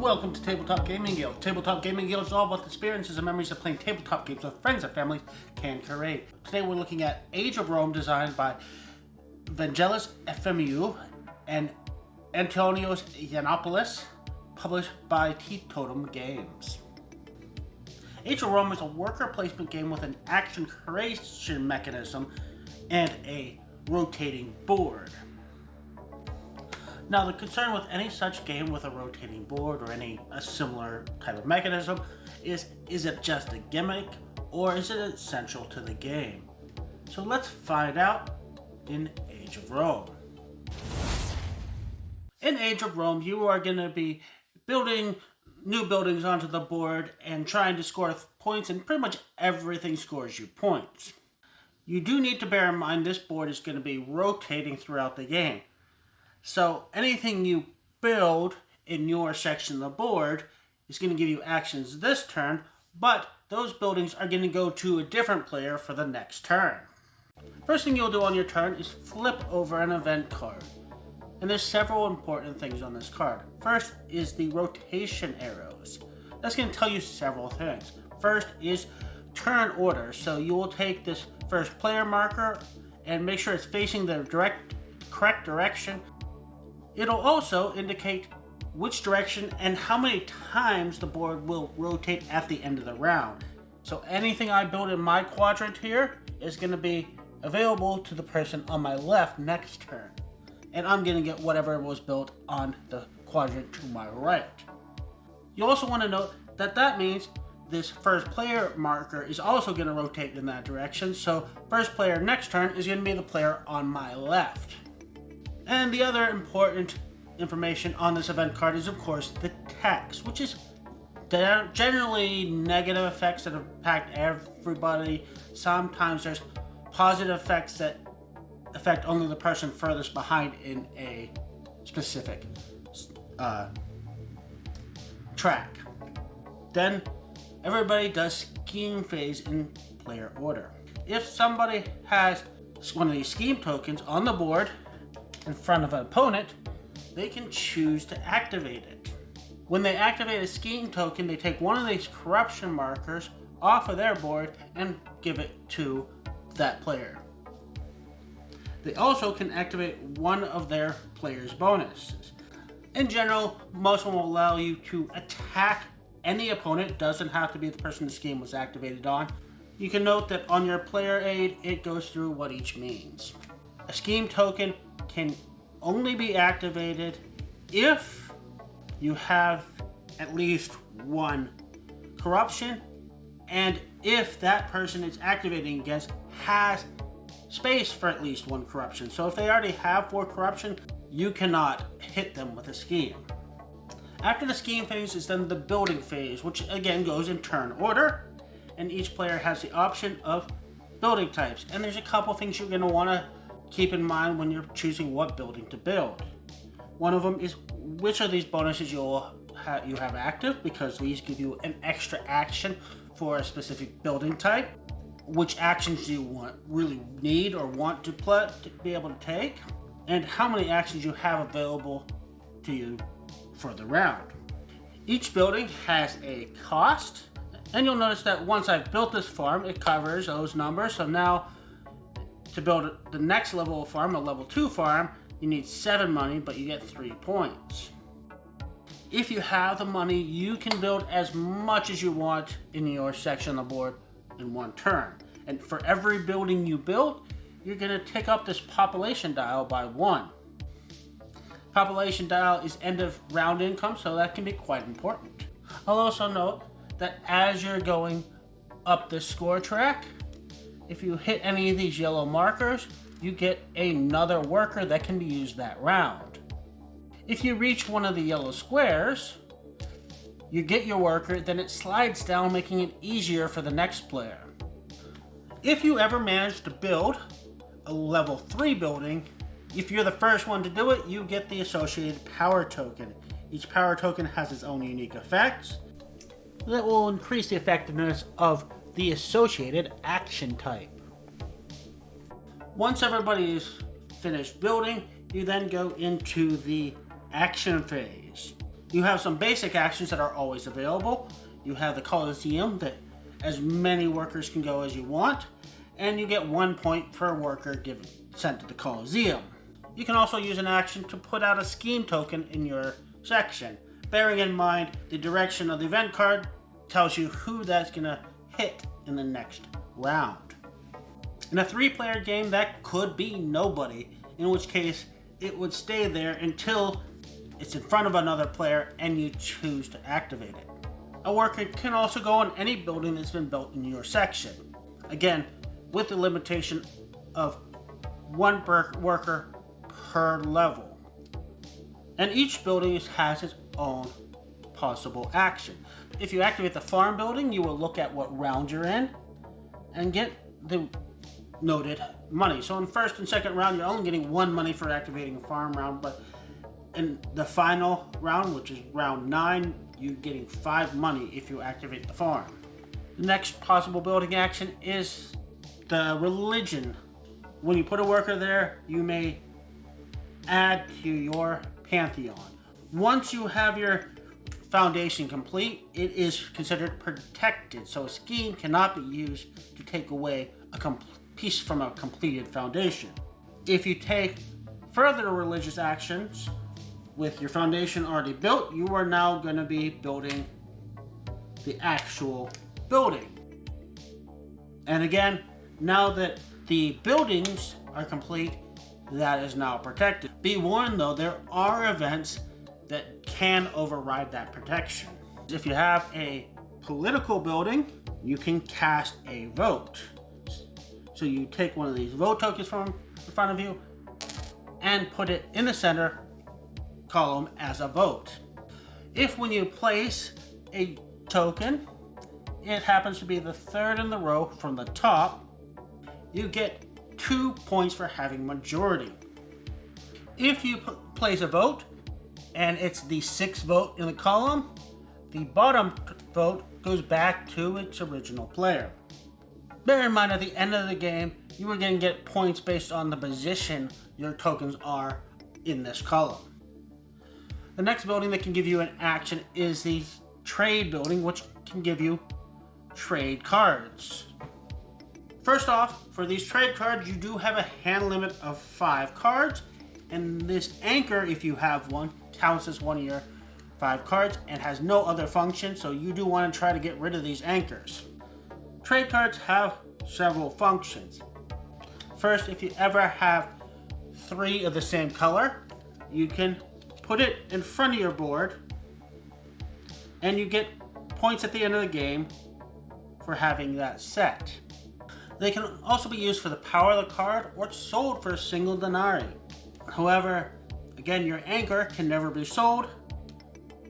Welcome to Tabletop Gaming Guild. Tabletop Gaming Guild is all about the experiences and memories of playing tabletop games with friends and families can create. Today we're looking at Age of Rome, designed by Vangelis Efemiou and Antonios Yiannopoulos, published by Tabletop Games. Age of Rome is a worker placement game with an action creation mechanism and a rotating board. Now, the concern with any such game with a rotating board or a similar type of mechanism is it just a gimmick or is it essential to the game? So let's find out in Age of Rome. In Age of Rome, you are going to be building new buildings onto the board and trying to score points, and pretty much everything scores you points. You do need to bear in mind this board is going to be rotating throughout the game. So anything you build in your section of the board is going to give you actions this turn, but those buildings are going to go to a different player for the next turn. First thing you'll do on your turn is flip over an event card. And there's several important things on this card. First is the rotation arrows. That's going to tell you several things. First is turn order. So you will take this first player marker and make sure it's facing the correct direction. It'll also indicate which direction and how many times the board will rotate at the end of the round. So anything I build in my quadrant here is going to be available to the person on my left next turn. And I'm going to get whatever was built on the quadrant to my right. You also want to note that means this first player marker is also going to rotate in that direction. So first player next turn is going to be the player on my left. And the other important information on this event card is, of course, the text, which is generally negative effects that impact everybody. Sometimes there's positive effects that affect only the person furthest behind in a specific track. Then everybody does scheme phase in player order. If somebody has one of these scheme tokens on the board in front of an opponent, they can choose to activate it. When they activate a scheme token, they take one of these corruption markers off of their board and give it to that player. They also can activate one of their player's bonuses. In general, most of them will allow you to attack any opponent. It doesn't have to be the person the scheme was activated on. You can note that on your player aid, it goes through what each means. A scheme token can only be activated if you have at least one corruption, and if that person it's activating against has space for at least one corruption. So if they already have 4 corruption, you cannot hit them with a scheme. After the scheme phase is then the building phase, which again goes in turn order, and each player has the option of building types. And there's a couple things you're going to want to keep in mind when you're choosing what building to build. One of them is which of these bonuses you have active, because these give you an extra action for a specific building type. Which actions do you really need or want to be able to take, and how many actions you have available to you for the round. Each building has a cost, and you'll notice that once I've built this farm, it covers those numbers. So now to build the next level of farm, a level 2 farm, you need 7 money, but you get 3 points. If you have the money, you can build as much as you want in your section of the board in one turn. And for every building you build, you're going to tick up this population dial by 1. Population dial is end of round income, so that can be quite important. I'll also note that as you're going up the score track, if you hit any of these yellow markers, you get another worker that can be used that round. If you reach one of the yellow squares, you get your worker, then it slides down, making it easier for the next player. If you ever manage to build a level 3 building, if you're the first one to do it, you get the associated power token. Each power token has its own unique effects that will increase the effectiveness of the associated action type. Once everybody is finished building, you then go into the action phase. You have some basic actions that are always available. You have the Coliseum that as many workers can go as you want, and you get 1 point per worker sent to the Coliseum. You can also use an action to put out a scheme token in your section. Bearing in mind the direction of the event card tells you who that's going to hit in the next round. In a 3-player game, that could be nobody, in which case it would stay there until it's in front of another player and you choose to activate it. A worker can also go on any building that's been built in your section. Again, with the limitation of 1 worker per level. And each building has its own possible action. If you activate the farm building, you will look at what round you're in and get the noted money. So in first and second round, you're only getting 1 money for activating a farm round, but in the final round, which is round 9, you're getting 5 money if you activate the farm. The next possible building action is the religion. When you put a worker there, you may add to your pantheon. Once you have your foundation complete, it is considered protected, so a scheme cannot be used to take away a piece from a completed foundation. If you take further religious actions with your foundation already built, you are now going to be building the actual building. And again, now that the buildings are complete, that is now protected. Be warned though, there are events that can override that protection. If you have a political building, you can cast a vote. So you take one of these vote tokens from in front of you and put it in the center column as a vote. If when you place a token, it happens to be the 3rd in the row from the top, you get 2 points for having majority. If you place a vote and it's the 6th vote in the column, the bottom vote goes back to its original player. Bear in mind at the end of the game, you are going to get points based on the position your tokens are in this column. The next building that can give you an action is the trade building, which can give you trade cards. First off, for these trade cards, you do have a hand limit of 5 cards, and this anchor, if you have one, counts as one of your 5 cards and has no other function, so you do want to try to get rid of these anchors. Trade cards have several functions. First, if you ever have 3 of the same color, you can put it in front of your board and you get points at the end of the game for having that set. They can also be used for the power of the card or sold for a single denarii. However, again, your anchor can never be sold,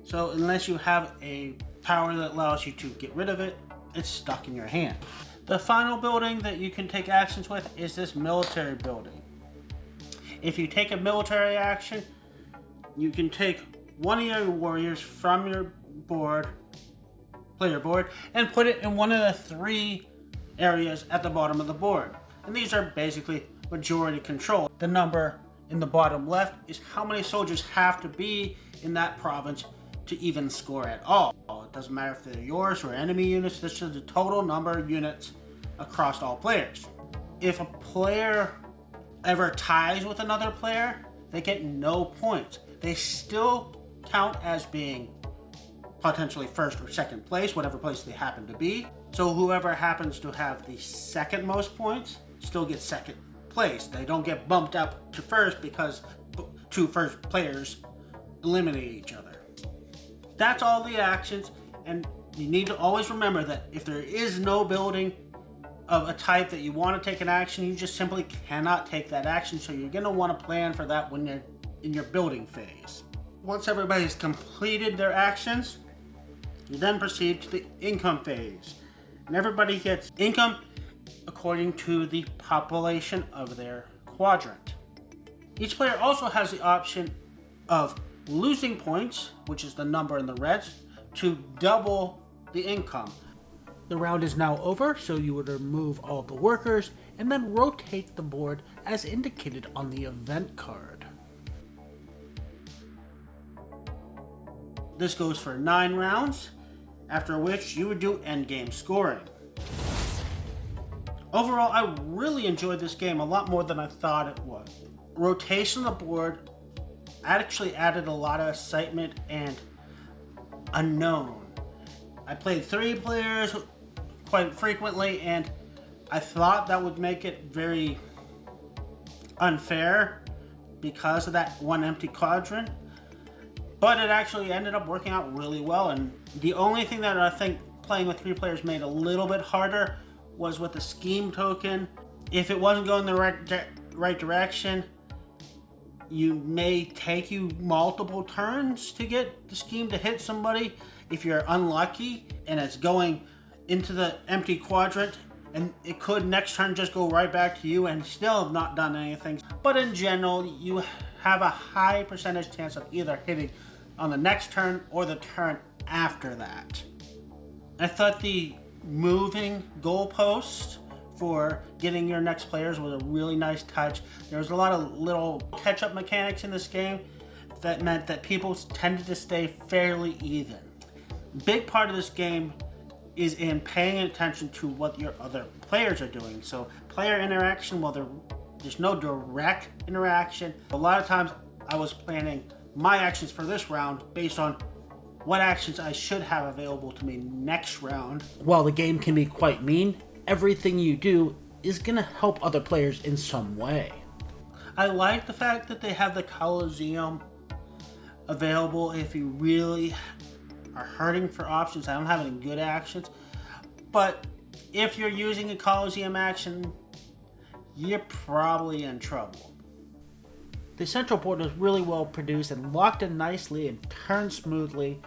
so unless you have a power that allows you to get rid of it, it's stuck in your hand. The final building that you can take actions with is this military building. If you take a military action, you can take one of your warriors from your board, player board, and put it in one of the 3 areas at the bottom of the board. And these are basically majority control. The number in the bottom left is how many soldiers have to be in that province to even score at all. It doesn't matter if they're yours or enemy units, this is the total number of units across all players. If a player ever ties with another player, they get no points. They still count as being potentially first or second place, whatever place they happen to be. So whoever happens to have the second most points still gets second place. They don't get bumped up to first because 2 first players eliminate each other. That's all the actions, and you need to always remember that if there is no building of a type that you want to take an action, you just simply cannot take that action, so you're going to want to plan for that when you're in your building phase. Once everybody's completed their actions, you then proceed to the income phase. And everybody gets income according to the population of their quadrant. Each player also has the option of losing points, which is the number in the reds, to double the income. The round is now over, so you would remove all the workers and then rotate the board as indicated on the event card. This goes for 9 rounds, after which you would do endgame scoring. Overall, I really enjoyed this game a lot more than I thought it would. Rotation of the board actually added a lot of excitement and unknown. I played 3 players quite frequently, and I thought that would make it very unfair because of that one empty quadrant, but it actually ended up working out really well. And the only thing that I think playing with 3 players made a little bit harder was with the scheme token. If it wasn't going the right direction, you may take you multiple turns to get the scheme to hit somebody. If you're unlucky and it's going into the empty quadrant, and it could next turn just go right back to you and still have not done anything. But in general, you have a high percentage chance of either hitting on the next turn or the turn after that. I thought the moving goalpost for getting your next players was a really nice touch. There was a lot of little catch-up mechanics in this game that meant that people tended to stay fairly even. Big part of this game is in paying attention to what your other players are doing. So player interaction, while there's no direct interaction, a lot of times I was planning my actions for this round based on what actions I should have available to me next round. While the game can be quite mean, everything you do is gonna help other players in some way. I like the fact that they have the Coliseum available if you really are hurting for options. I don't have any good actions, but if you're using a Coliseum action, you're probably in trouble. The central board was really well produced and locked in nicely and turned smoothly.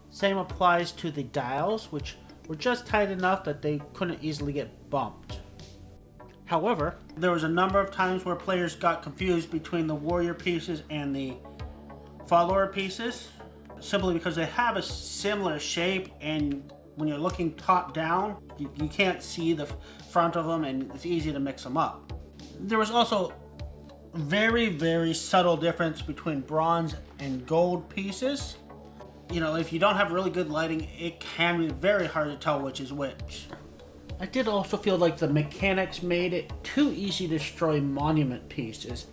Same applies to the dials, which were just tight enough that they couldn't easily get bumped. However, there was a number of times where players got confused between the warrior pieces and the follower pieces, simply because they have a similar shape, and when you're looking top down, you can't see the front of them, and it's easy to mix them up. There was also a very, very subtle difference between bronze and gold pieces. You know, if you don't have really good lighting, it can be very hard to tell which is which. I did also feel like the mechanics made it too easy to destroy monument pieces,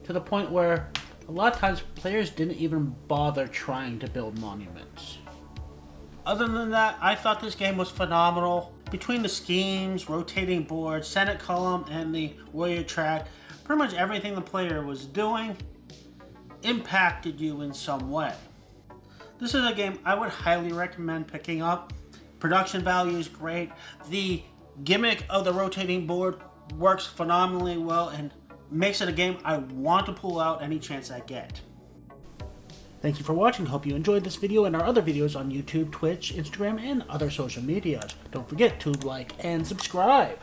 to the point where a lot of times players didn't even bother trying to build monuments. Other than that, I thought this game was phenomenal. Between the schemes, rotating board, Senate column, and the warrior track, pretty much everything the player was doing impacted you in some way. This is a game I would highly recommend picking up. Production value is great. The gimmick of the rotating board works phenomenally well and makes it a game I want to pull out any chance I get. Thank you for watching. Hope you enjoyed this video and our other videos on YouTube, Twitch, Instagram, and other social media. Don't forget to like and subscribe.